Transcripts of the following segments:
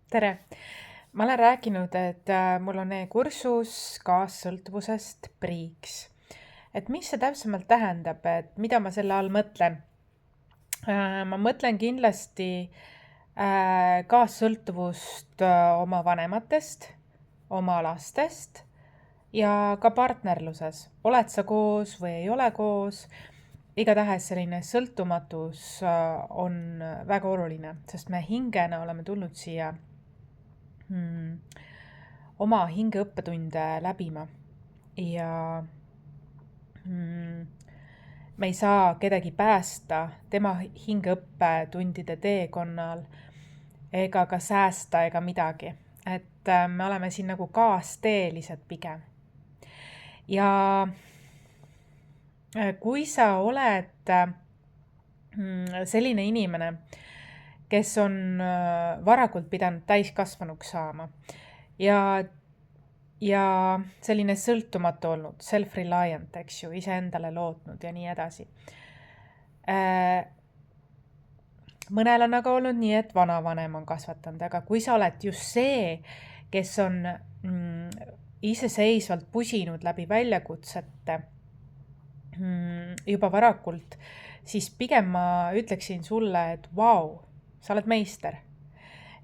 Tere! Ma olen rääkinud, et mul on kursus kaassõltuvusest priiks. Et mis see täpsemalt tähendab, et mida ma selle all mõtlen? Ma mõtlen kindlasti kaassõltuvust oma vanematest, oma lastest ja ka partnerluses. Oled sa koos või ei ole koos? Igatahes selline sõltumatus on väga oluline, sest me hingena oleme tulnud siia oma hingeõppetunde läbima ja me ei saa kedagi päästa tema hingeõppetundide teekonnal ega ka säästa ega midagi. Et me oleme siin nagu kaasteelised pigem. Ja kui sa oled selline inimene, kes on varakult pidanud täiskasvanuks saama ja selline sõltumatu olnud, self-reliant, eks ju, iseendale lootnud ja nii edasi. Mõnel on aga olnud nii, et vanavanem on kasvatanud, aga kui sa oled just see, kes on iseseisvalt pusinud läbi väljakutsete juba varakult, siis pigem ma ütleksin sulle, et vau, sa oled meister.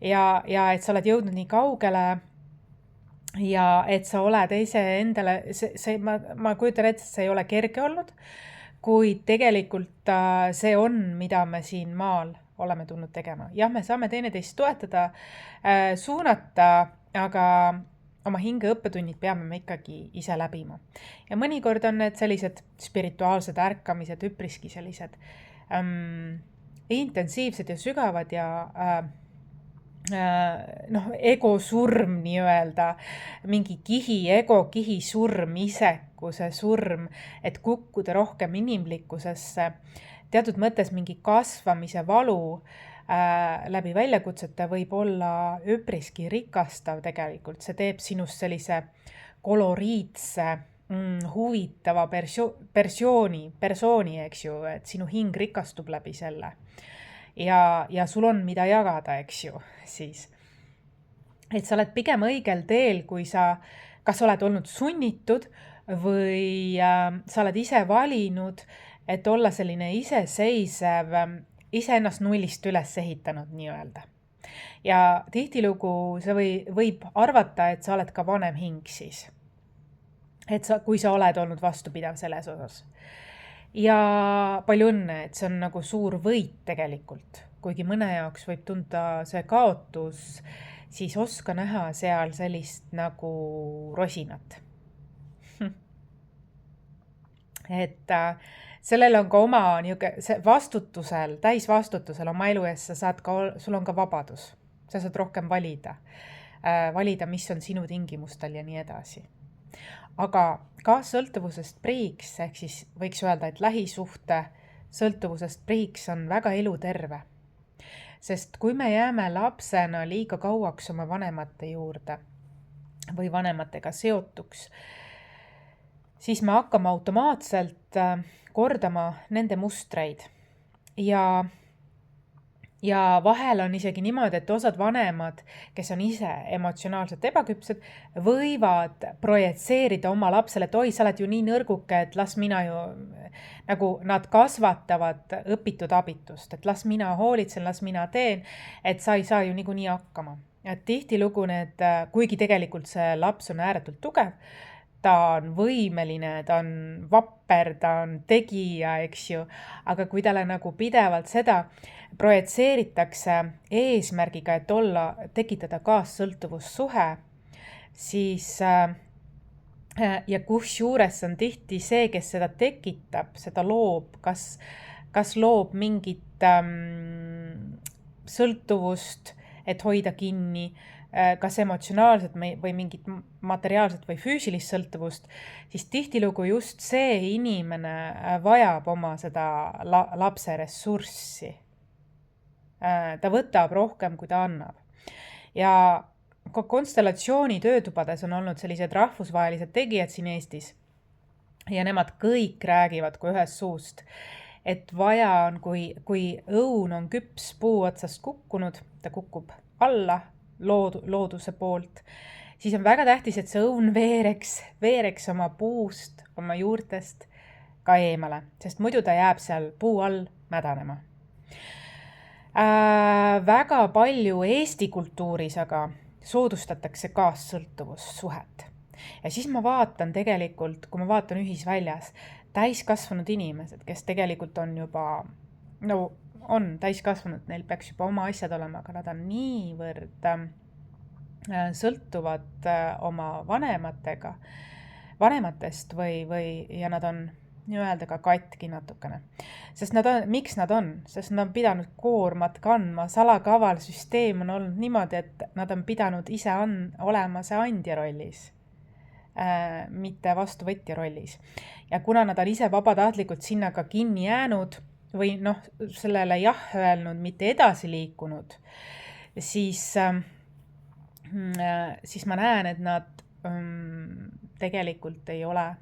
Ja et sa oled jõudnud nii kaugele ja et sa oled endale, ma kujutan ette, et see ei ole kerge olnud, kuid tegelikult see on, mida me siin maal oleme tulnud tegema. Jah, me saame teineteist toetada, suunata, aga oma hingeõppetunnid peame me ikkagi ise läbima. Ja mõnikord on need sellised spirituaalsed ärkamised üpriski sellised intensiivsed ja sügavad ja ego surm nii-öelda, mingi ego kihi surm, isekuse surm, et kukkuda rohkem inimlikkusesse, teatud mõttes mingi kasvamise valu läbi väljakutsete võib olla üpriski rikastav tegelikult. See teeb sinust sellise koloriitse, huvitava persooni, eks ju, et sinu hing rikastub läbi selle. Ja sul on mida jagada, eks ju, siis. Et sa oled pigem õigel teel, kui sa kas oled olnud sunnitud või sa oled ise valinud, et olla selline iseseisev, iseennast nullist üles ehitanud nii-öelda. Ja tihtilugu see võib arvata, et sa oled ka vanem hing siis. Et kui sa oled olnud vastupidav selles osas. Ja palju õnne, et see on nagu suur võit tegelikult. Kuigi mõne jaoks võib tunda see kaotus, siis oska näha seal sellist nagu rosinat. Et sellel on ka oma vastutusel, täisvastutusel oma elu ees, sul on ka vabadus. Sa saad rohkem valida, mis on sinu tingimustel ja nii edasi. Aga kaassõltuvusest priiks, ehk siis võiks öelda, et lähisuhte sõltuvusest priiks on väga eluterve. Sest kui me jääme lapsena liiga kauaks oma vanemate juurde või vanematega seotuks, siis me hakkame automaatselt kordama nende mustreid. Ja vahel on isegi niimoodi, et osad vanemad, kes on ise emotsionaalselt ebaküpsed, võivad projitseerida oma lapsele, et oi, sa oled ju nii nõrguke, et las mina ju, nagu nad kasvatavad õpitud abitust, et las mina hoolitsen, las mina teen, et sa ei saa ju niikuinii hakkama. Et tihtilugu kuigi tegelikult see laps on ääretult tugev, ta on võimeline, ta on vapper, ta on tegija, eks ju, aga kui talle nagu pidevalt seda projitseeritakse eesmärgiga, et tekitada kaassõltuvussuhe, siis ja kusjuures on tihti see, kes seda tekitab, seda loob, kas loob mingit sõltuvust, et hoida kinni, kas emotsionaalset või mingit materiaalset või füüsilist sõltuvust, siis tihtilugu just see inimene vajab oma seda lapse ressurssi. Ta võtab rohkem, kui ta annab. Ja ka konstellatsiooni töötubades on olnud sellised rahvusvahelised tegijad siin Eestis. Ja nemad kõik räägivad kui ühest suust, et vaja on, kui õun on küps puu otsast kukkunud, ta kukub alla, looduse poolt, siis on väga tähtis, et see õun veereks oma puust, oma juurtest ka eemale, sest muidu ta jääb seal puu all mädanema. Väga palju Eesti kultuuris aga soodustatakse kaassõltuvussuhet. Ja siis ma vaatan tegelikult, kui ma vaatan ühisväljas, täiskasvanud inimesed, kes tegelikult on juba, on täiskasvanud, neil peaks juba oma asjad olema, aga nad on niivõrd sõltuvad oma vanematest ja nad on nii-öelda ka katki natukene. Sest miks nad on? Sest nad on pidanud koormat kandma, salakaval süsteem on olnud niimoodi, et nad on pidanud ise olema see andja rollis, mitte vastuvõtja rollis. Ja kuna nad on ise vabatahtlikult sinna ka kinni jäänud või sellele jah öelnud, mitte edasi liikunud, siis ma näen, et nad tegelikult ei ole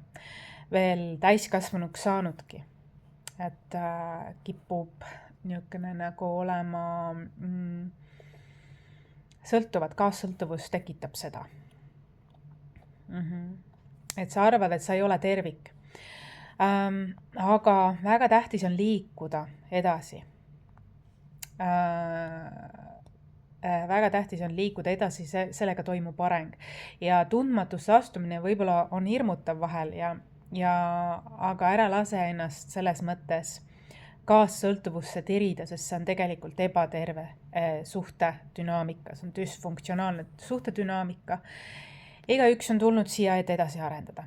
veel täiskasvanuks saanudki. Et kipub niisugune nagu olema kaassõltuvus tekitab seda. Et sa arvad, et sa ei ole tervik. Aga väga tähtis on liikuda edasi. Väga tähtis on liikuda edasi, sellega toimub areng. Ja tundmatusse astumine võib-olla on hirmutav vahel, aga ära lase ennast selles mõttes kaassõltuvusse tirida, sest see on tegelikult ebaterve suhtedünaamika, see on düsfunktsionaalne suhtedünaamika. Igaüks on tulnud siia, et edasi areneda.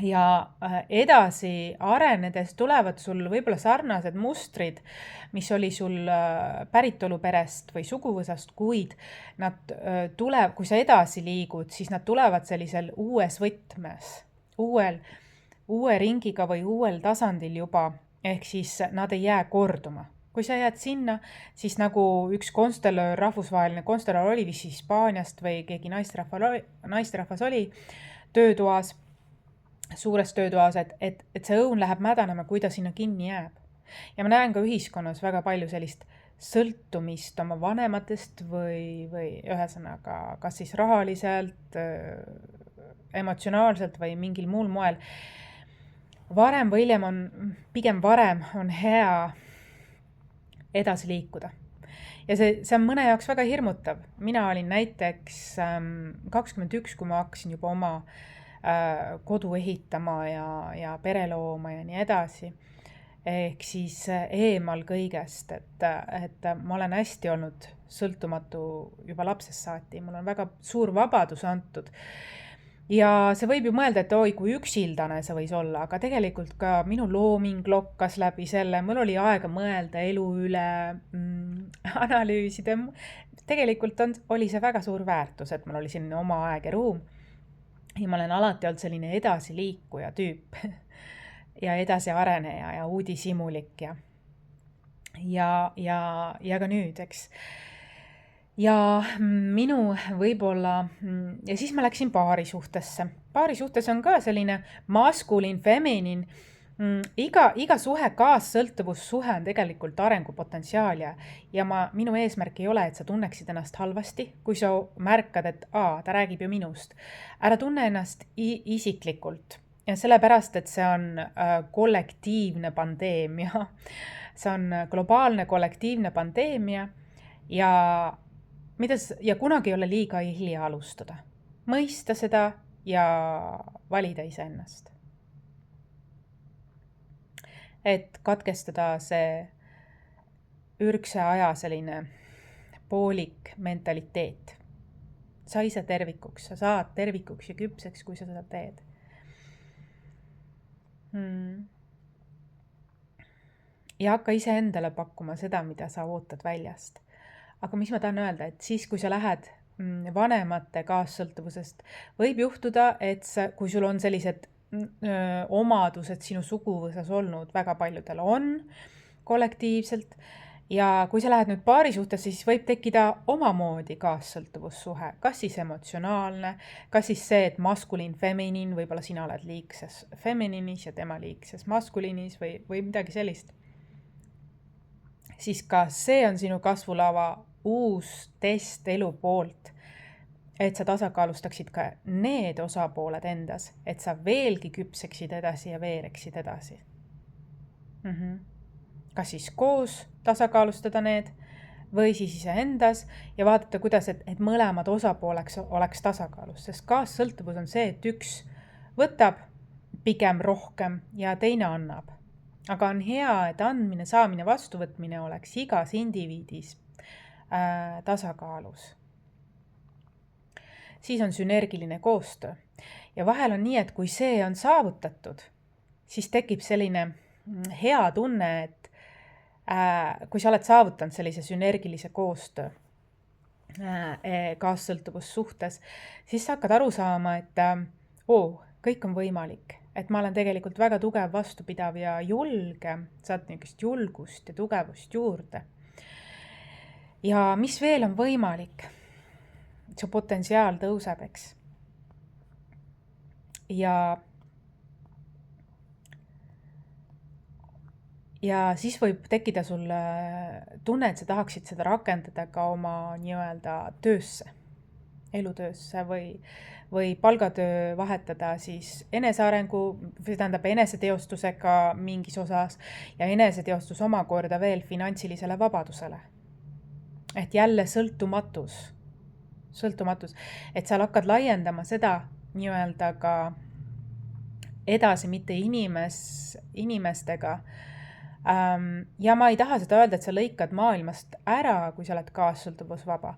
Ja edasi arenedes tulevad sul võib-olla sarnased mustrid, mis oli sul päritoluperest või suguvõsast, kuid kui sa edasi liigud, siis nad tulevad sellisel uues võtmes, uue ringiga või uuel tasandil juba, ehk siis nad ei jää korduma. Kui sa jääd sinna, siis nagu üks rahvusvaheline konstellar oli vist Hispaaniast või keegi naisterahvas oli töötoas, suures töötoas, et see õun läheb mädanema, kui ta sinna kinni jääb. Ja ma näen ka ühiskonnas väga palju sellist sõltumist oma vanematest või ühesõnaga kas siis rahaliselt, emotsionaalselt või mingil muul moel. Varem või hiljem pigem varem on hea edasi liikuda. Ja see on mõne jaoks väga hirmutav. Mina olin näiteks 21, kui ma hakkasin juba oma kodu ehitama ja pere looma ja nii edasi. Ehk siis eemal kõigest, et ma olen hästi olnud sõltumatu juba lapsest saati. Mul on väga suur vabadus antud. Ja see võib ju mõelda, et kui üksildane see võis olla, aga tegelikult ka minu looming lokkas läbi selle. Mul oli aega mõelda elu üle, analüüsida. Tegelikult oli see väga suur väärtus, et mul oli selline oma aeg ja ruum. Ja ma olen alati olnud selline edasiliikuja tüüp ja edasi areneja ja uudishimulik ja ka nüüd, eks. Ja minu võib-olla, ja siis ma läksin paarisuhtesse. Paarisuhtes on ka selline maskulin, feminin. Iga suhe, kaassõltuvussuhe on tegelikult arengupotentsiaal ja minu eesmärk ei ole, et sa tunneksid ennast halvasti, kui sa märkad, et ta räägib ju minust. Ära tunne ennast isiklikult ja sellepärast, et see on kollektiivne pandeemia. See on globaalne kollektiivne pandeemia ja kunagi ei ole liiga hilja alustada. Mõista seda ja valida iseennast. Et katkestada see ürgse aja selline poolik mentaliteet. Sa ise tervikuks, sa saad tervikuks ja küpseks, kui sa seda teed. Ja hakka ise endale pakkuma seda, mida sa ootad väljast. Aga mis ma tahan öelda, et siis, kui sa lähed vanemate kaassõltuvusest, võib juhtuda, et kui sul on sellised omadused sinu suguvõsas olnud, väga paljudel on kollektiivselt, ja kui sa lähed nüüd paarisuhtes, siis võib tekkida omamoodi kaassõltuvussuhe, kas siis emotsionaalne, kas siis see, et maskulin, feminin, võib-olla sina oled liigses femininis ja tema liigses maskulinis või midagi sellist. Siis ka see on sinu kasvulava uus test elu poolt, et sa tasakaalustaksid ka need osapooled endas, et sa veelgi küpseksid edasi ja veereksid edasi. Kas siis koos tasakaalustada need või siis iseendas ja vaadata, kuidas, et mõlemad osapooleks oleks tasakaalus, sest kaassõltuvus on see, et üks võtab pigem rohkem ja teine annab. Aga on hea, et andmine, saamine, vastuvõtmine oleks igas indiviidis tasakaalus. Siis on sünergiline koostöö. Ja vahel on nii, et kui see on saavutatud, siis tekib selline hea tunne, et kui sa oled saavutanud sellise sünergilise koostöö kaassõltuvussuhtes, siis sa hakkad aru saama, et kõik on võimalik, et ma olen tegelikult väga tugev, vastupidav ja julge, saad niisugust julgust ja tugevust juurde. Ja mis veel on võimalik? Su potentsiaal tõuseb, eks. Ja siis võib tekkida sul tunne, et sa tahaksid seda rakendada ka oma nii-öelda töösse, elutöösse või palgatöö vahetada siis enesearengu, eneseteostusega mingis osas ja eneseteostus omakorda veel finantsilisele vabadusele. Et jälle sõltumatus, et sa hakkad laiendama seda nii-öelda ka edasi, mitte inimestega. Ja ma ei taha seda öelda, et sa lõikad maailmast ära, kui sa oled kaassõltuvusvaba,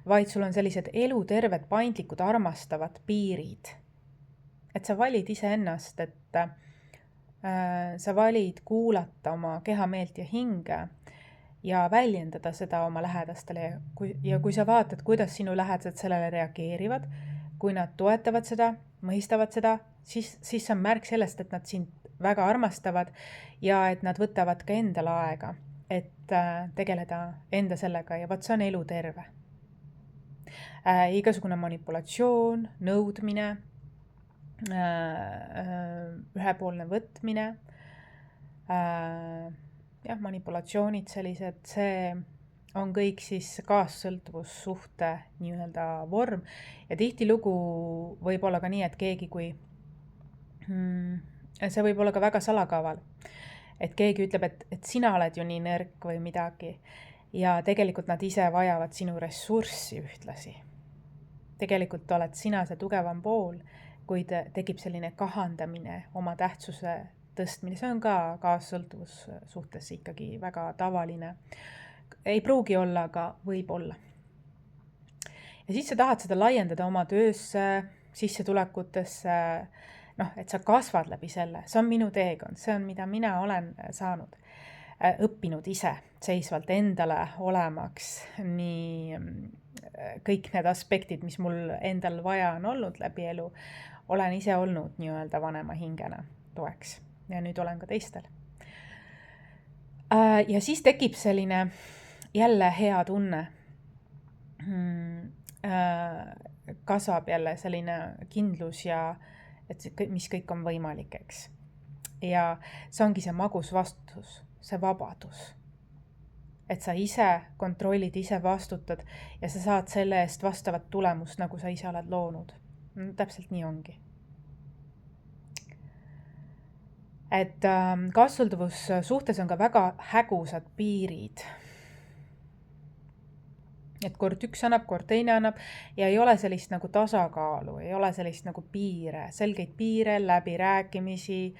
vaid sul on sellised eluterved, paindlikud, armastavad piirid. Et sa valid iseennast, et sa valid kuulata oma keha, meelt ja hinge ja väljendada seda oma lähedastele. Ja kui sa vaatad, kuidas sinu lähedased sellele reageerivad, kui nad toetavad seda, mõistavad seda, siis see on märk sellest, et nad sind väga armastavad ja et nad võtavad ka endale aega, et tegeleda enda sellega ja vaat see on eluterve. Igasugune manipulatsioon, nõudmine, ühepoolne võtmine, manipulatsioonid sellised, see on kõik siis kaassõltuvussuhte nii-öelda vorm ja tihtilugu võib olla ka nii, et keegi, kui see võib olla ka väga salakaval, et keegi ütleb, et sina oled ju nii nõrk või midagi ja tegelikult nad ise vajavad sinu ressurssi ühtlasi. Tegelikult oled sina see tugevam pool, kuid tekib selline kahandamine, oma tähtsuse tõstmine, see on ka kaassõltuvussuhtes ikkagi väga tavaline. Ei pruugi olla, aga võib olla. Ja siis sa tahad seda laiendada oma töösse, sissetulekutesse, et sa kasvad läbi selle, see on minu teekond, see on, mida mina olen saanud, õppinud ise seisvalt endale olemaks, nii kõik need aspektid, mis mul endal vaja on olnud läbi elu, olen ise olnud nii-öelda vanema hingena toeks ja nüüd olen ka teistel. Ja siis tekib selline jälle hea tunne, kasvab jälle selline kindlus ja et mis kõik on võimalik, eks. Ja see ongi see magus vastutus, see vabadus. Et sa ise kontrollid, ise vastutad ja sa saad selle eest vastavat tulemust, nagu sa ise oled loonud. Täpselt nii ongi. Et kaassõltuvussuhtes on ka väga hägusad piirid. Et kord üks annab, kord teine annab ja ei ole sellist nagu tasakaalu, ei ole sellist nagu piire, selgeid piire, läbirääkimisi,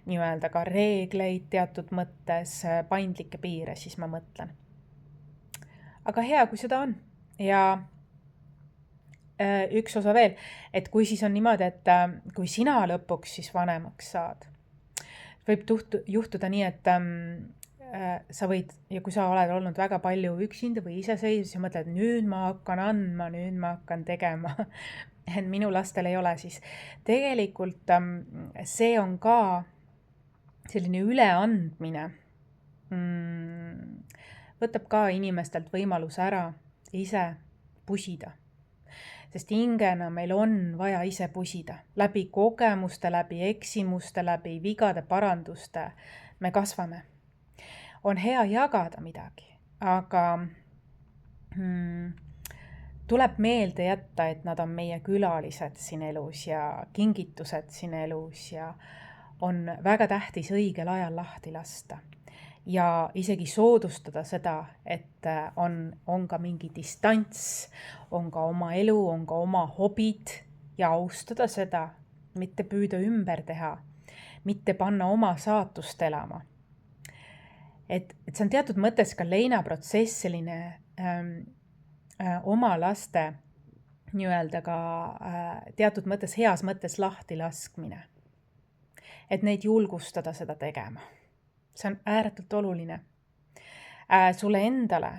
nii-öelda ka reegleid teatud mõttes, paindlikke piire, siis ma mõtlen. Aga hea, kui seda on. Ja üks osa veel, et kui siis on niimoodi, et kui sina lõpuks siis vanemaks saad, võib juhtuda nii, et sa võid, ja kui sa oled olnud väga palju üksinda või iseseisvus ja mõtled, nüüd ma hakkan andma, nüüd ma hakkan tegema, et minu lastel ei ole, siis tegelikult see on ka selline üleandmine, võtab ka inimestelt võimaluse ära ise pusida. Sest hingena meil on vaja ise pusida. Läbi kogemuste, läbi eksimuste, läbi vigade paranduste me kasvame. On hea jagada midagi, aga tuleb meelde jätta, et nad on meie külalised siin elus ja kingitused siin elus ja on väga tähtis õigel ajal lahti lasta. Ja isegi soodustada seda, et on ka mingi distants, on ka oma elu, on ka oma hobid ja austada seda, mitte püüda ümber teha, mitte panna oma saatust elama. Et see on teatud mõttes ka leinaprotsess, selline oma laste nii-öelda ka teatud mõttes, heas mõttes lahti laskmine. Et neid julgustada seda tegema. See on ääretult oluline sulle endale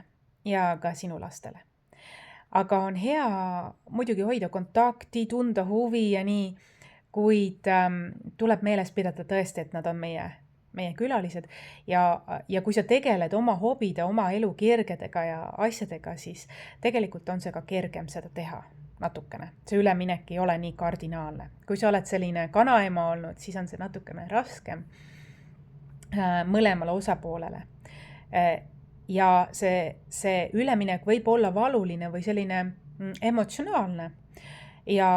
ja ka sinu lastele. Aga on hea muidugi hoida kontakti, tunda huvi ja nii, kuid tuleb meeles pidada tõesti, et nad on meie külalised ja kui sa tegeled oma hobide, oma elu kirgedega ja asjadega, siis tegelikult on see ka kergem seda teha natukene. See üleminek ei ole nii kardinaalne. Kui sa oled selline kanaema olnud, siis on see natukene raskem mõlemale osapoolele. Ja see üleminek võib olla valuline või selline emotsionaalne ja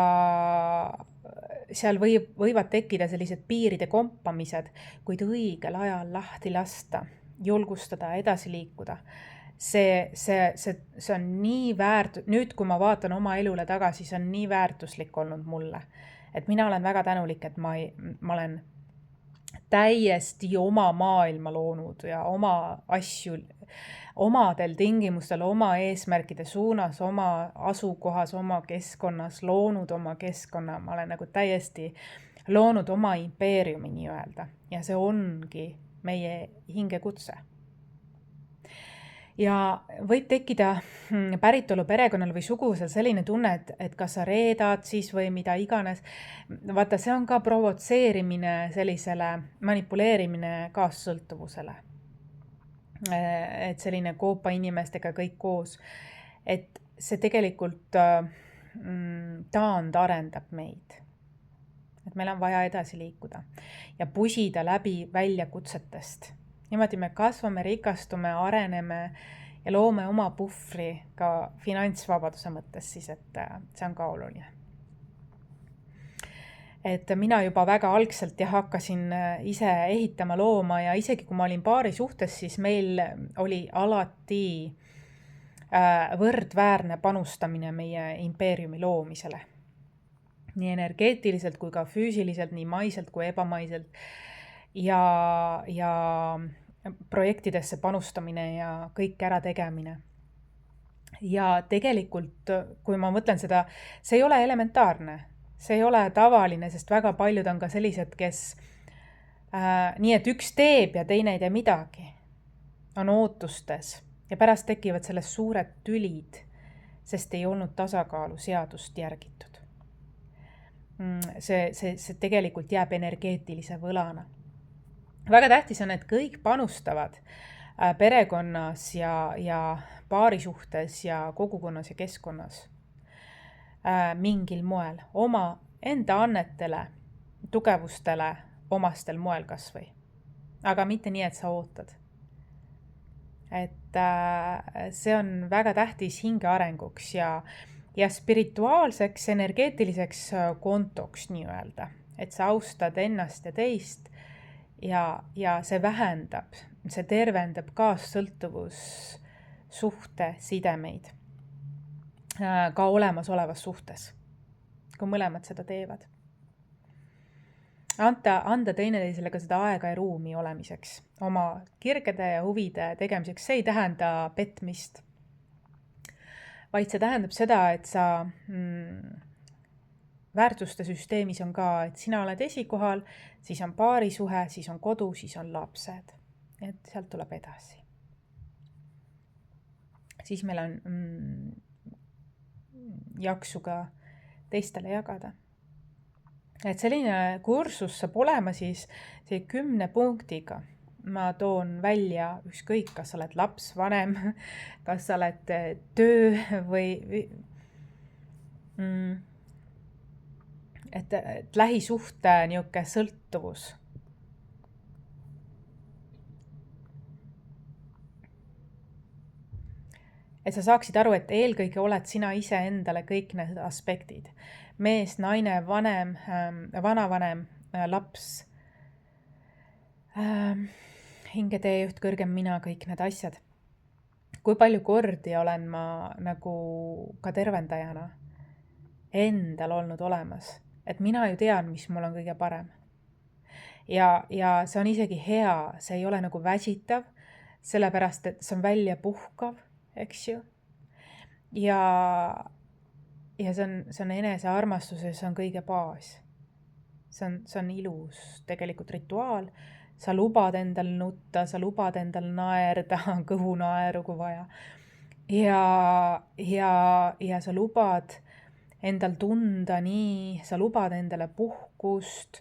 seal võivad tekkida sellised piiride kompamised, kuid õigel ajal lahti lasta, julgustada, edasi liikuda. See on nii nüüd kui ma vaatan oma elule tagasi, see on nii väärtuslik olnud mulle. Et mina olen väga tänulik, et ma olen täiesti oma maailma loonud ja oma asju omadel tingimustel, oma eesmärkide suunas, oma asukohas, oma keskkonnas, loonud oma keskkonna. Ma olen nagu täiesti loonud oma impeeriumi nii-öelda ja see ongi meie hingekutse. Ja võib tekkida päritolu perekonnal või suguvõsal selline tunne, et kas sa reedad siis või mida iganes. Vaata, see on ka provotseerimine sellisele manipuleerimine kaassõltuvusele. Et selline koopa inimestega kõik koos. Et see tegelikult taandarendab meid. Et meil on vaja edasi liikuda ja pusida läbi väljakutsetest. Niimoodi me kasvame, rikastume, areneme ja loome oma puhvri ka finantsvabaduse mõttes, siis et see on ka oluline. Et mina juba väga algselt hakkasin ise ehitama, looma ja isegi kui ma olin paari suhtes, siis meil oli alati võrdväärne panustamine meie impeeriumi loomisele. Nii energeetiliselt kui ka füüsiliselt, nii maiselt kui ebamaiselt. Ja projektidesse panustamine ja kõik ära tegemine. Ja tegelikult, kui ma mõtlen seda, see ei ole elementaarne, see ei ole tavaline, sest väga paljud on ka sellised, kes nii, et üks teeb ja teine ei tee midagi, on ootustes ja pärast tekivad sellest suured tülid, sest ei olnud tasakaalu seadust järgitud. See tegelikult jääb energeetilise võlana. Väga tähtis on, et kõik panustavad perekonnas ja paari suhtes ja kogukonnas ja keskkonnas mingil moel, oma enda annetele, tugevustele, omastel moel kas või. Aga mitte nii, et sa ootad. Et see on väga tähtis hingearenguks ja spirituaalseks, energeetiliseks kontoks nii-öelda, et sa austad ennast ja teist ja see vähendab, see tervendab kaassõltuvus suhte sidemeid ka olemasolevas suhtes, kui mõlemad seda teevad. Anda teineteisele ka seda aega ja ruumi olemiseks, oma kirgede ja huvide tegemiseks. See ei tähenda petmist, vaid see tähendab seda, et sa väärtuste süsteemis on ka, et sina oled esikohal, siis on paarisuhe, siis on kodu, siis on lapsed. Et sealt tuleb edasi. Siis meil on jaksu ka teistele jagada. Et selline kursus saab olema siis 10 punktiga. Ma toon välja ükskõik, kas sa oled laps, vanem, kas sa oled töö või et lähisuhte niuke sõltuvus. et sa saaksid aru, et eelkõige oled sina ise endale kõik need aspektid. Mees, naine, vanem, vanavanem, laps, hingeteejuht, kõrgem mina, kõik need asjad. Kui palju kordi olen ma nagu ka tervendajana endal olnud olemas, et mina ju tean, mis mul on kõige parem. Ja see on isegi hea, see ei ole nagu väsitav, sellepärast et see on väljapuhkav, eks ju. Ja see on enesearmastuse, see on kõige baas. See on ilus tegelikult rituaal. Sa lubad endal nutta, sa lubad endal naerda, kõhunaeru kui vaja. Ja sa lubad endal tunda nii, sa lubad endale puhkust,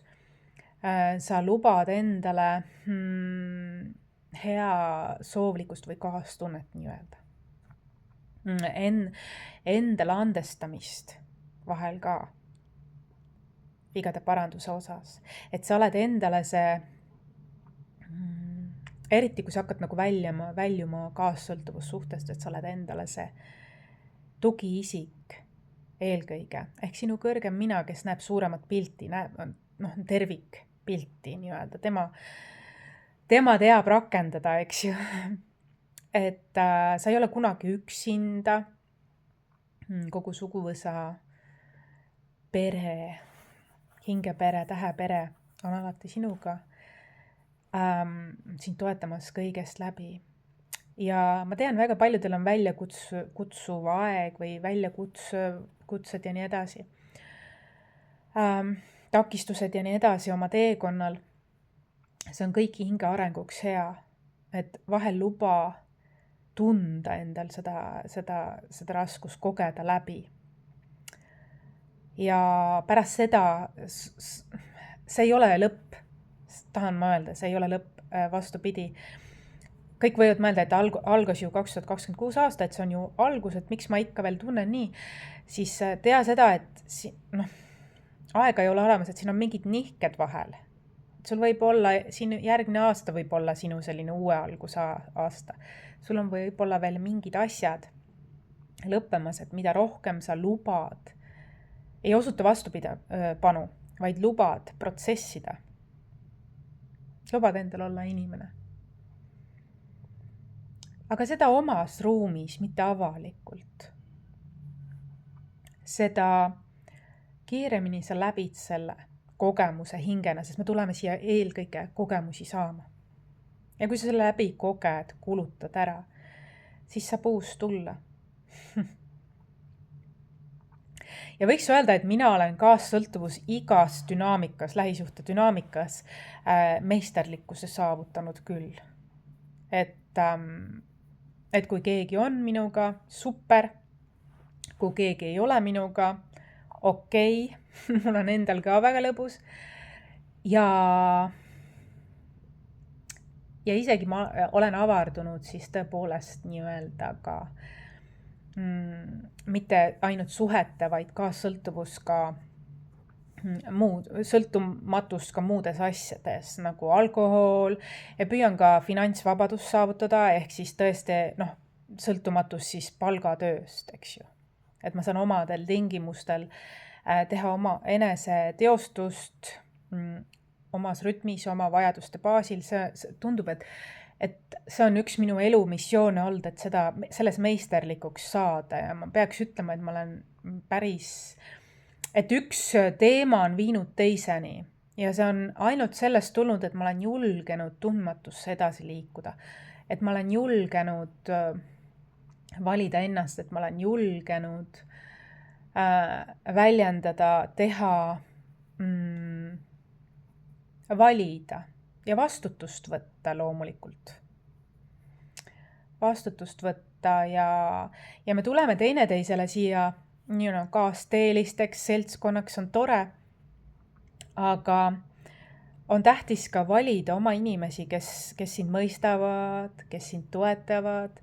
sa lubad endale hea soovlikkust või kaastunnet nii-öelda. Endale andestamist vahel ka vigade paranduse osas. Et sa oled endale see, eriti kui sa hakkad nagu väljuma kaassõltuvussuhtest, et sa oled endale see tugiisik eelkõige. Ehk sinu kõrgem mina, kes näeb suuremat pilti, näeb tervikpilti nii-öelda. Tema teab rakendada, eks ju. Et sa ei ole kunagi üksinda, kogu suguvõsa, pere, hingepere, tähepere on alati sinuga, sind toetamas kõigest läbi. Ja ma tean, väga paljudel on väljakutsuv aeg või väljakutsed ja nii edasi. Takistused ja nii edasi oma teekonnal. See on kõik hinge arenguks hea, et vahel luba tunda endal seda raskust kogeda läbi. Ja pärast seda, see ei ole lõpp, tahan ma öelda, see ei ole lõpp, vastupidi. Kõik võivad mõelda, et algas ju 2026 aasta, et see on ju algus, et miks ma ikka veel tunnen nii, siis tea seda, et aega ei ole olemas, et siin on mingid nihked vahel. Sul võib olla, järgmine aasta võib olla sinu selline uue alguse aasta. Sul on võib-olla veel mingid asjad lõppemas, et mida rohkem sa lubad, ei osuta vastupanu, vaid lubad protsessida. Lubad endal olla inimene. Aga seda omas ruumis, mitte avalikult. Seda kiiremini sa läbid selle kogemuse hingena, sest me tuleme siia eelkõige kogemusi saama. Ja kui sa selle läbi koged, kulutad ära, siis saab uus tulla. Ja võiks öelda, et mina olen kaassõltuvus igas dünaamikas, lähisuhte dünaamikas meisterlikkuse saavutanud küll. Et kui keegi on minuga, super. Kui keegi ei ole minuga, okei. Mul on endal ka väga lõbus. Ja isegi ma olen avardunud siis tõepoolest nii-öelda ka mitte ainult suhete, vaid kaassõltuvus ka sõltumatus ka muudes asjades, nagu alkohol, ja püüan ka finantsvabadust saavutada, ehk siis tõesti sõltumatus siis palgatööst, eks ju. Et ma saan omadel tingimustel teha oma eneseteostust omas rütmis, oma vajaduste baasil. See tundub, et see on üks minu elu missioone olnud, et selles meisterlikuks saada, ja ma peaks ütlema, et ma olen et üks teema on viinud teiseni, ja see on ainult sellest tulnud, et ma olen julgenud tundmatusse edasi liikuda, et ma olen julgenud valida ennast, et ma olen julgenud väljendada, teha, valida ja vastutust võtta loomulikult. Vastutust võtta ja me tuleme teineteisele siia kaasteelisteks, seltskonnaks, on tore, aga on tähtis ka valida oma inimesi, kes sind mõistavad, kes sind toetavad,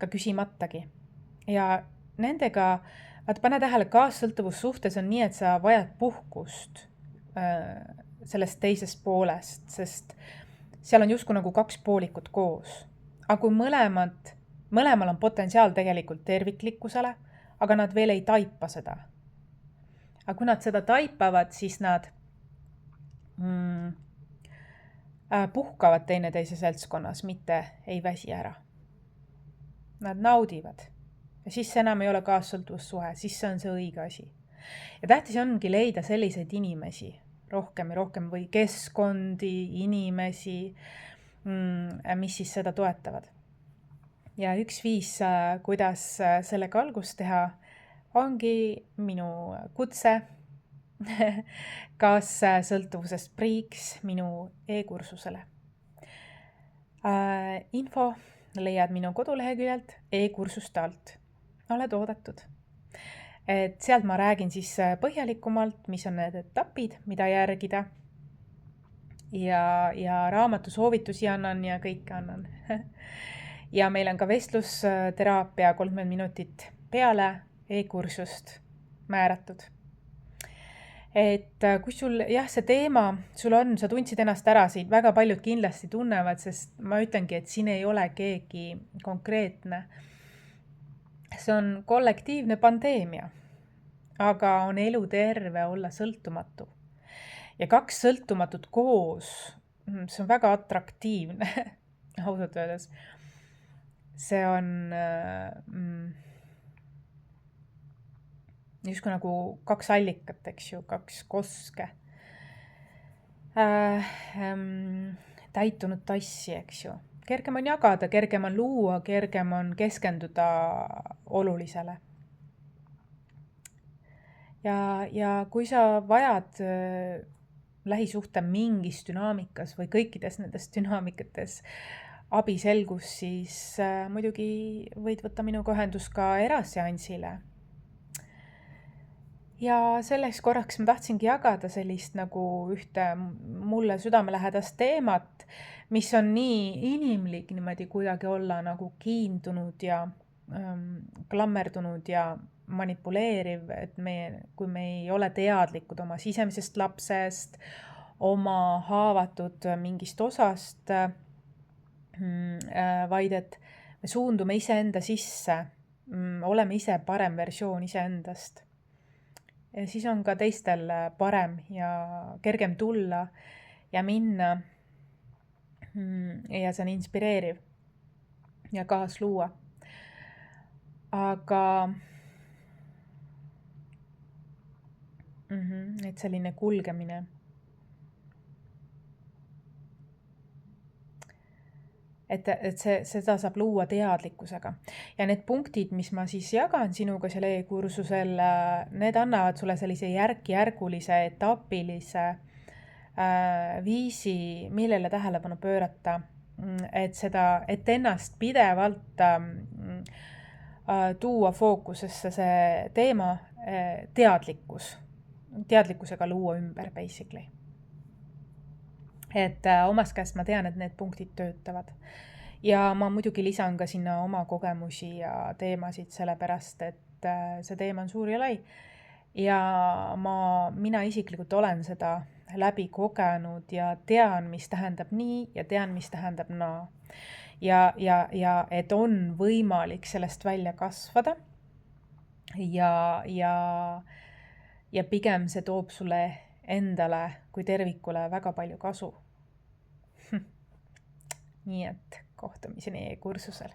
ka küsimatagi. Ja nendega, pane tähele, kaassõltuvussuhtes on nii, et sa vajad puhkust sellest teisest poolest, sest seal on justkui nagu kaks poolikut koos. Aga kui mõlemad mõlemal on potentsiaal tegelikult terviklikkusele, aga nad veel ei taipa seda. Aga kui nad seda taipavad, siis nad puhkavad teineteise seltskonnas, mitte ei väsi ära. Nad naudivad. Ja siis see enam ei ole kaassõltuvussuhe, siis see on see õige asi. Ja tähtis ongi leida selliseid inimesi rohkem ja rohkem või keskkondi, inimesi, mis siis seda toetavad. Ja üks viis, kuidas sellega algust teha, ongi minu kutse kas sõltuvusest priiks minu e-kursusele. Info leiad minu koduleheküljelt e-kursuste alt. Oled oodatud. Et sealt ma räägin siis põhjalikumalt, mis on need etapid, mida järgida. Ja raamatu soovitusi annan ja kõike annan. Ja meil on ka vestlusteraapia 30 minutit peale e-kursust määratud. Et kui sul see teema, sul on, sa tundsid ennast ära siin, väga paljud kindlasti tunnevad, sest ma ütlengi, et siin ei ole keegi konkreetne. See on kollektiivne pandeemia, aga on elu terve olla sõltumatu. Ja 2 sõltumatut koos, see on väga atraktiivne, ausalt öeldes. See on justkui nagu 2 allikat, eks ju, 2 koske. Täitunud tassi, eks ju. Kergem on jagada, kergem on luua, kergem on keskenduda olulisele. Ja kui sa vajad lähisuhte mingis dünaamikas või kõikides nendes dünaamikates abiselgus, siis muidugi võid võtta minuga ühendust ka eraseansile. Ja selleks korraks ma tahtsingi jagada sellist nagu ühte mulle südamelähedast teemat, mis on nii inimlik niimoodi kuidagi olla nagu kiindunud ja klammerdunud ja manipuleeriv, et kui me ei ole teadlikud oma sisemisest lapsest, oma haavatud mingist osast, vaid et me suundume iseenda sisse, oleme ise parem versioon iseendast. Ja siis on ka teistel parem ja kergem tulla ja minna ja see on inspireeriv ja kaasluua. Aga et selline kulgemine. Et seda saab luua teadlikkusega. Ja need punktid, mis ma siis jagan sinuga selle e-kursusel, need annavad sulle sellise järk-järgulise, etapilise viisi, millele tähelepanu pöörata. Et ennast pidevalt tuua fookusesse see teema teadlikkusega luua ümber basically. Et omast käest ma tean, et need punktid töötavad. Ja ma muidugi lisan ka sinna oma kogemusi ja teemasid, sellepärast, et see teema on suur ja lai. Ja mina isiklikult olen seda läbi kogenud ja tean, mis tähendab nii ja tean, mis tähendab naa. Ja et on võimalik sellest välja kasvada ja pigem see toob sulle endale kui tervikule väga palju kasu. Nii et kohtumiseni e-kursusel.